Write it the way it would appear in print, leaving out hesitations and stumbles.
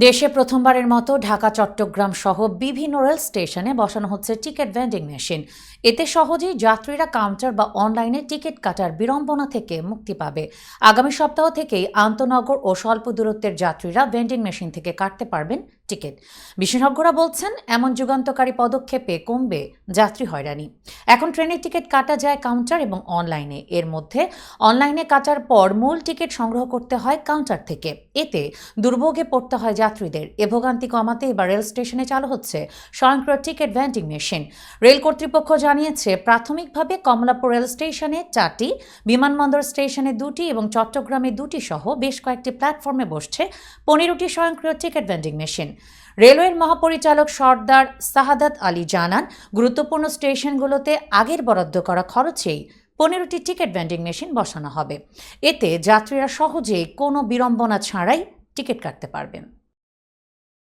দেশে প্রথমবারের মতো ঢাকা চট্টগ্রাম সহ বিভিন্ন রেল স্টেশনে বসানো হচ্ছে টিকিট ভেন্ডিং মেশিন। এতে সহজেই যাত্রীরা কাউন্টার বা অনলাইনে টিকিট কাটার বিড়ম্বনা থেকে মুক্তি পাবে। আগামী সপ্তাহ থেকেই আন্তনগর ও স্বল্প দূরত্বের যাত্রীরা ভেন্ডিং মেশিন থেকে কাটতে পারবেন টিকিট। বিশেষজ্ঞরা বলছেন, এমন যুগান্তকারী পদক্ষেপে কমবে যাত্রী হয়রানি। এখন ট্রেনের টিকিট কাটা যায় কাউন্টার এবং অনলাইনে। এর মধ্যে অনলাইনে কাটার পর মূল টিকিট সংগ্রহ করতে হয় কাউন্টার থেকে। এতে দুর্ভোগে পড়তে হয় যাত্রীদের। এ ভোগান্তি কমাতে এবার রেল স্টেশনে চালু হচ্ছে স্বয়ংক্রিয় টিকিট ভেন্ডিং মেশিন। রেল কর্তৃপক্ষ জানিয়েছে, প্রাথমিকভাবে কমলাপুর রেল স্টেশনে 4টি, বিমানবন্দর স্টেশনে 2টি এবং চট্টগ্রামে 2টি সহ বেশ কয়েকটি প্ল্যাটফর্মে বসছে 15টি স্বয়ংক্রিয় টিকিট ভেন্ডিং মেশিন। রেলওয়ের মহাপরিচালক সর্দার সাহাদাত আলী জানান, গুরুত্বপূর্ণ স্টেশনগুলোতে আগের বরাদ্দ করা খরচেই 15টি টিকিট ভেন্ডিং মেশিন বসানো হবে। এতে যাত্রীরা সহজেই কোনো বিড়ম্বনা ছাড়াই টিকিট কাটতে পারবেন।